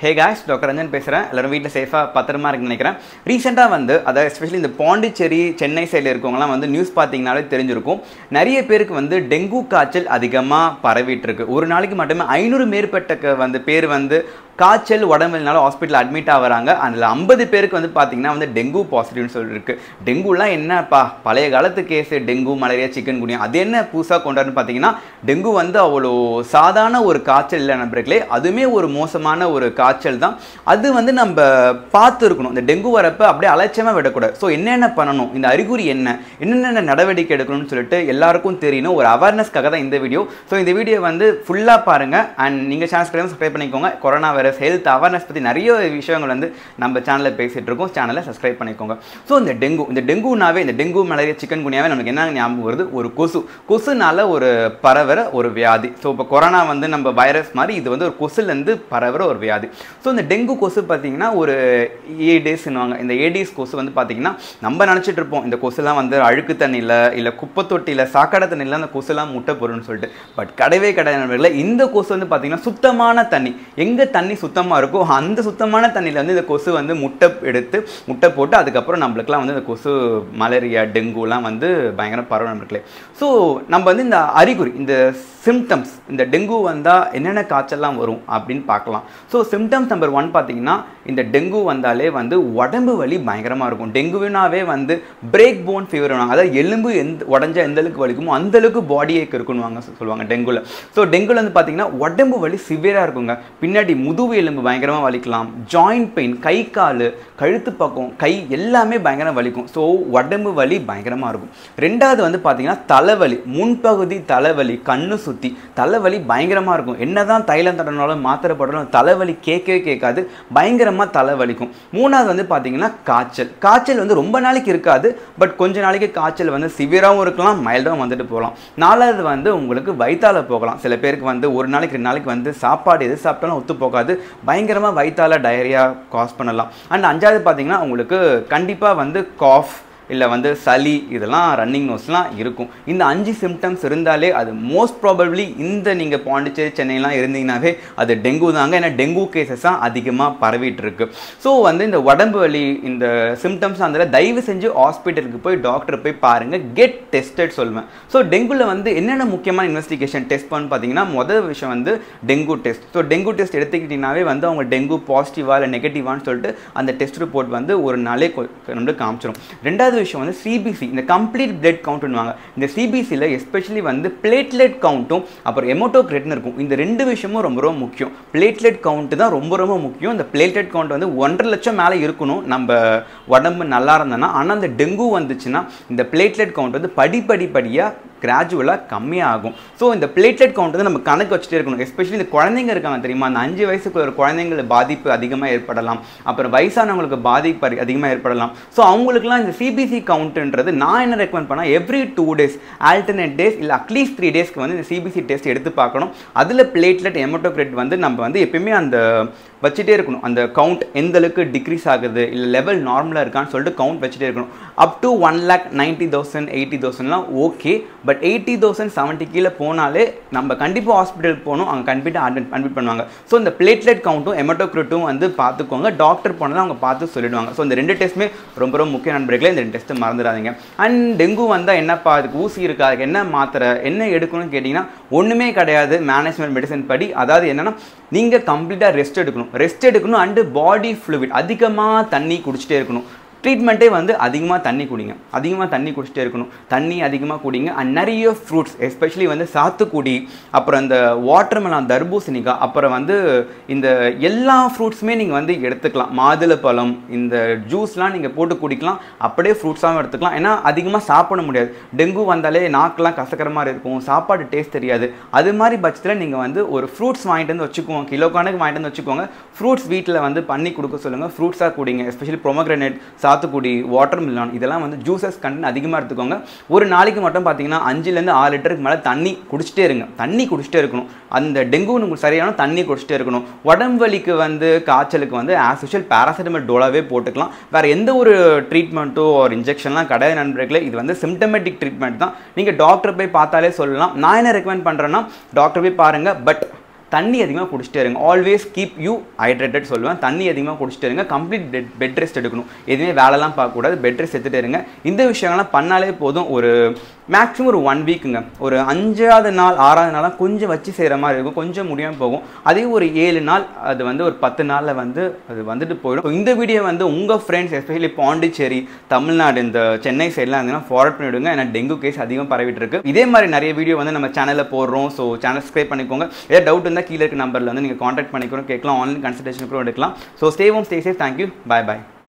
Hey guys, Dr. Ranjan பேசுறேன். எல்லாரும் வீட்ல சேஃபா பத்திரமா இருக்குன்னு நினைக்கிறேன். ரீசெண்டா அதாவது எஸ்பெஷலி இந்த பாண்டிச்சேரி சென்னை சைடுல இருக்கவங்கலாம் நியூஸ் பாத்தீங்கனாலே தெரிஞ்சிருக்கும். நிறைய பேருக்கு டெங்கு காய்ச்சல் அதிகமா பரவிட்டு இருக்கு. ஒரு நாளைக்கு மட்டுமே 500 மேற்பட்ட பேர் காய்ச்சல் உடம்புனால ஹாஸ்பிட்டல் அட்மிட் ஆகுறாங்க. அதில் 50 பேருக்கு பார்த்தீங்கன்னா டெங்கு பாசிட்டிவ்னு சொல்லியிருக்கு. டெங்குலாம் என்னப்பா பழைய காலத்து கேஸு, டெங்கு மலேரியா சிக்கன் குனியா அது என்ன புதுசாக கொண்டாடுன்னு பார்த்தீங்கன்னா டெங்கு அவ்வளோ சாதாரண ஒரு காய்ச்சல் இல்லை நண்பர்களே. அதுவுமே ஒரு மோசமான ஒரு காய்ச்சல் தான். அது நம்ம பார்த்து இருக்கணும். இந்த டெங்கு வரப்போ அப்படியே அலட்சியமாக விடக்கூடாது. ஸோ என்னென்ன பண்ணணும், இந்த அறிகுறி என்னென்ன நடவடிக்கை எடுக்கணும்னு சொல்லிட்டு எல்லாருக்கும் தெரியணும். ஒரு அவேர்னஸ்க்காக தான் இந்த வீடியோ. ஸோ இந்த வீடியோ ஃபுல்லாக பாருங்கள். அண்ட் நீங்கள் சேனல் சப்ஸ்கிரைப் பண்ணிக்கோங்க. கொரோனா வைரஸ் ஹெல்த் அவேர்னஸ் பற்றி நிறைய விஷயங்கள் நம்ம சேனலில் பேசிகிட்டு இருக்கோம். சேனலை சப்ஸ்கிரைப் பண்ணிக்கோங்க. ஸோ இந்த டெங்குனாவே இந்த டெங்கு மலேரியா சிக்கன் குனியாவே நமக்கு என்ன ஞாபகம் வருது? ஒரு கொசுனால ஒரு பரவற ஒரு வியாதி. ஸோ இப்போ கொரோனா நம்ம வைரஸ் மாதிரி இது ஒரு கொசுலேருந்து பரவற ஒரு வியாதி. ஸோ இந்த டெங்கு கொசு பார்த்தீங்கன்னா ஒரு ஏடிஸ்ன்னுவாங்க. இந்த ஏடிஸ் கொசு பார்த்தீங்கன்னா நம்ம நினச்சிட்டு இருப்போம் இந்த கொசுலாம் அழுக்கு தண்ணியில் இல்லை குப்பை தொட்டியில் சாக்கடை தண்ணியில் அந்த கொசுலாம் முட்டை போடுன்னு சொல்லிட்டு. பட் கிடையவே கிடையாது. இந்த கொசு பார்த்தீங்கன்னா சுத்தமான தண்ணி, எங்கே தண்ணி சுத்தமாக இருக்கோ அந்த சுத்தமான தண்ணியில் இந்த கொசு முட்டை போட்டு அதுக்கப்புறம் நம்மளுக்குலாம் இந்த கொசு மலேரியா டெங்குலாம் பயங்கர பரவ நம்மளுக்குலே. ஸோ நம்ம இந்த அறிகுறி, இந்த சிம்டம்ஸ், இந்த டெங்கு வந்தால் என்னென்ன காய்ச்சல்லாம் வரும் அப்படின்னு பார்க்கலாம். ஸோ சிம்டம்ஸ் நம்பர் 1 பார்த்தீங்கன்னா இந்த டெங்கு வந்தாலே உடம்பு வலி பயங்கரமாக இருக்கும். டெங்குவினாவே பிரேக் போன் ஃபீவர், அதாவது எலும்பு உடஞ்சா எந்த அளவுக்கு வலிக்குமோ அந்த அளவுக்கு பாடி ஏக் இருக்குன்னு சொல்லுவாங்க டெங்குல. ஸோ டெங்குல பார்த்தீங்கன்னா உடம்பு வலி சிவியராக இருக்குங்க. பின்னாடி முதுகு எலும்பு பயங்கரமாக வலிக்கலாம். ஜாயிண்ட் பெயின், கை கால், கழுத்து பக்கம், கை எல்லாமே பயங்கரம் வலிக்கும். ஸோ உடம்பு வலி பயங்கரமாக இருக்கும். ரெண்டாவது பார்த்தீங்கன்னா தலைவலி, முன்பகுதி தலைவலி, கண்ணு சுற்றி தலைவலி பயங்கரமாக இருக்கும். என்னதான் தைலம் தடனாலும் மாத்திரை போட்டாலும் தலைவலி கேட்கவே கேட்காது, பயங்கரமாக தலைவலிக்கும். மூணாவது பார்த்தீங்கன்னா காய்ச்சல் ரொம்ப நாளைக்கு இருக்காது. பட் கொஞ்ச நாளைக்கு காய்ச்சல் சிவியராகவும் இருக்கலாம், மைல்டாகவும் போகலாம். நாலாவது உங்களுக்கு வயிற்றால போகலாம். சில பேருக்கு ஒரு நாளைக்கு 2 நாளைக்கு சாப்பாடு எது சாப்பிட்டாலும் ஒத்து போகாது, பயங்கரமாக வயிற்றால டயரியா காஸ் பண்ணலாம். அண்ட் அஞ்சாவது பார்த்தீங்கன்னா உங்களுக்கு கண்டிப்பாக காஃப் இல்லை சளி, இதெல்லாம் ரன்னிங் நோஸ்லாம் இருக்கும். இந்த 5 சிம்டம்ஸ் இருந்தாலே அது மோஸ்ட் ப்ராபப்ளி நீங்கள் பாண்டிச்சேரி சென்னைலாம் இருந்தீங்கன்னாவே அது டெங்கு தாங்க. ஏன்னா டெங்கு கேசஸ் தான் அதிகமாக பரவிட்டு இருக்கு. ஸோ இந்த உடம்பு வலி, இந்த சிம்டம்ஸ் தயவு செஞ்சு ஹாஸ்பிட்டலுக்கு போய் டாக்டர் போய் பாருங்கள், கெட் டெஸ்டட் சொல்லுவேன். ஸோ டெங்குல என்னென்ன முக்கியமான இன்வெஸ்டிகேஷன் டெஸ்ட் பண்ணு பார்த்தீங்கன்னா முதல் விஷயம் dengue test. So dengue test எடுத்துக்கிட்டீங்கன்னாவே அவங்க டெங்கு பாசிட்டிவா இல்லை நெகட்டிவான்னு சொல்லிட்டு அந்த டெஸ்ட் ரிப்போர்ட் ஒரு நாளே நம்மளுக்கு காமிச்சிடும். ரெண்டாவது விஷயம் சிபிசி, இந்த கம்ப்ளீட் பிளட் கவுண்ட்னுவாங்க. இந்த சிபிசியில் எஸ்பெஷலி பிளேட்லெட் கவுண்ட்டும் அப்புறம் ஹெமோட்டோக்ரிட்னு இருக்கும். இந்த 2 விஷயமும் ரொம்ப முக்கியம். பிளேட்லெட் கவுண்ட் தான் ரொம்ப முக்கியம். இந்த பிளேட்லெட் கவுண்ட் 1.5 லட்சம் மேலே இருக்கணும் நம்ம உடம்பு நல்லா இருந்ததுன்னா. ஆனால் அந்த டெங்கு வந்துச்சுன்னா இந்த பிளேட்லெட் கவுண்ட் படிப்படியாக கிராஜுவலாக கம்மியாகும். ஸோ இந்த பிளேட்லெட் கவுண்ட் நம்ம கணக்கு வச்சுட்டே இருக்கணும். எஸ்பெஷலி இந்த குழந்தைங்க இருக்காங்க தெரியுமா, அந்த 5 வயசுக்கு ஒரு குழந்தைங்களுக்கு பாதிப்பு அதிகமாக ஏற்படலாம், அப்புறம் வயசானவங்களுக்கு பாதிப்பு அதிகமாக ஏற்படலாம். ஸோ அவங்களுக்குலாம் இந்த சிபிசி கவுண்ட்ன்றது நான் என்ன ரெக்கமெண்ட் பண்ணால் எவ்ரி 2 days ஆல்டர்னேட் டேஸ் இல்லை அட்லீஸ்ட் 3 daysக்கு இந்த சிபிசி டெஸ்ட் எடுத்து பார்க்கணும். அதில் பிளேட்லெட் ஹெமோட்டோக்ரிட் நம்ம எப்பயுமே அந்த வச்சுட்டே இருக்கணும். அந்த கவுண்ட் எந்த அளவுக்கு டிக்ரீஸ் ஆகுது இல்லை லெவல் நார்மலாக இருக்கான்னு சொல்லிட்டு கவுண்ட் வச்சுட்டே இருக்கணும். அப் டு 1,90,000 80,000லாம் ஓகே. பட் 80,000 70 கீழே போனாலே நம்ம கண்டிப்பாக ஹாஸ்பிட்டல் போகணும், அங்கே கண்டிப்பாக அட்மிட் பண்ணுவாங்க. ஸோ இந்த பிளேட்லெட் கவுண்ட்டும் ஹெமோட்டோக்ரிட்டும் பார்த்துக்கோங்க. டாக்டர் போனதான் அவங்க பார்த்து சொல்லிடுவாங்க. ஸோ இந்த 2 டெஸ்ட்டுமே ரொம்ப முக்கிய நண்பர்களே. இந்த 2 டெஸ்ட்டு மறந்துடாதீங்க. அண்ட் டெங்கு வந்தால் என்னப்பா அதுக்கு ஊசி இருக்கா, அதுக்கு என்ன மாத்திரை, என்ன எடுக்கணும்னு கேட்டிங்கன்னா ஒன்றுமே கிடையாது. மேனேஜ்மெண்ட் மெடிசன் படி, அதாவது என்னென்னா நீங்கள் கம்ப்ளீட்டாக ரெஸ்ட் எடுக்கணும் அண்டு பாடி ஃப்ளூயிட் அதிகமாக தண்ணி குடிச்சிட்டே இருக்கணும். ட்ரீட்மெண்ட்டே அதிகமாக தண்ணி குடிங்க, அதிகமாக தண்ணி குடிச்சிட்டே இருக்கணும். தண்ணி அதிகமாக குடிங்க. அண்ட் நிறைய ஃப்ரூட்ஸ், எஸ்பெஷலி சாத்துக்குடி, அப்புறம் இந்த வாட்டர்மெலான், தர்பூசணிக்காய், அப்புறம் இந்த எல்லா ஃப்ரூட்ஸுமே நீங்கள் எடுத்துக்கலாம். மாதுளப்பழம், இந்த ஜூஸ்லாம் நீங்கள் போட்டு குடிக்கலாம். அப்படியே ஃப்ரூட்ஸாகவும் எடுத்துக்கலாம். ஏன்னா அதிகமாக சாப்பிட முடியாது. டெங்கு வந்தாலே நாக்கெலாம் கசக்கிற மாதிரி இருக்கும், சாப்பாடு டேஸ்ட் தெரியாது. அது மாதிரி பட்சத்தில் நீங்கள் ஒரு ஃப்ரூட்ஸ் வாங்கிட்டு வச்சுக்கோங்க, கிலோ கணக்கு வாங்கிட்டு வச்சுக்கோங்க. ஃப்ரூட்ஸ் வீட்டில் பண்ணி கொடுக்க சொல்லுங்கள். ஃப்ரூட்ஸாக குடிங்க. எஸ்பெஷலி பொமோகிரானேட், சாத்துக்குடி, வாட்டர்மெலான், இதெல்லாம் ஜூசஸ் கண்டென்ட் அதிகமாக எடுத்துக்கோங்க. ஒரு நாளைக்கு மட்டும் பார்த்தீங்கன்னா 5லேருந்து 6 லிட்டருக்கு மேலே தண்ணி குடிச்சிட்டே இருங்க. தண்ணி குடிச்சிட்டே இருக்கணும். அந்த டெங்கு உங்களுக்கு சரியான தண்ணி குடிச்சிட்டே இருக்கணும். உடம்பு வலிக்கு காய்ச்சலுக்கு ஆஸ் யூஷுவல் பேராசிட்டமல் டோலாவே போட்டுக்கலாம். வேறு எந்த ஒரு ட்ரீட்மெண்ட்டோ ஒரு இன்ஜெக்ஷன்லாம் கிடையாது நண்பர்களே. இது சிம்டமேட்டிக் ட்ரீட்மெண்ட் தான். நீங்கள் டாக்டர் போய் பார்த்தாலே சொல்லலாம். நான் என்ன ரெக்கமெண்ட் பண்ணுறேன்னா டாக்டர் போய் பாருங்கள். பட் தண்ணி அதிகமாக குடிச்சிட்டே இருங்க. ஆல்வேஸ் கீப் யூ ஹைட்ரேட்டட் சொல்லுவேன். தண்ணி அதிகமாக குடிச்சிட்டே இருங்க. கம்ப்ளீட் பெட் ரெஸ்ட் எடுக்கணும். எதுவுமே வேலைலாம் பார்க்கக்கூடாது. பெட் ரெஸ்ட் எடுத்துகிட்டே இருங்க. இந்த விஷயங்கள்லாம் பண்ணாலே போதும். ஒரு மேக்ஸிமம் ஒரு 1 வீக்குங்க. ஒரு 5ஆவது நாள் 6ஆவது நாளாக கொஞ்சம் வச்சு செய்கிற மாதிரி இருக்கும். கொஞ்சம் முடியாமல் போகும். அதே ஒரு 7 நாள் அது வந்து ஒரு 10 நாளில் வந்து அது வந்துட்டு போயிடும். இந்த வீடியோ வந்து உங்கள் ஃப்ரெண்ட்ஸ் எஸ்பெஷலி பாண்டிச்சேரி, தமிழ்நாடு, இந்த சென்னை சைட்லாம் இருந்தீங்கன்னா ஃபார்வர்ட் பண்ணிவிடுங்க. ஏன்னா டெங்கு கேஸ் அதிகம் பரவிட்டு இருக்கு. இதே மாதிரி நிறைய வீடியோ வந்து நம்ம சேனலில் போடுறோம். ஸோ சேனல் சப்ஸ்கிரைப் பண்ணிக்கோங்க. ஏதாவது டவுட் இருந்தால் கீழே இருக்க நம்பரில் வந்து நீங்கள் கான்டாக்ட் பண்ணிக்கிறோம், கேட்கலாம், ஆன்லைன் கன்சல்டேஷன் கூட எடுக்கலாம். So stay home, stay safe. Thank you. By.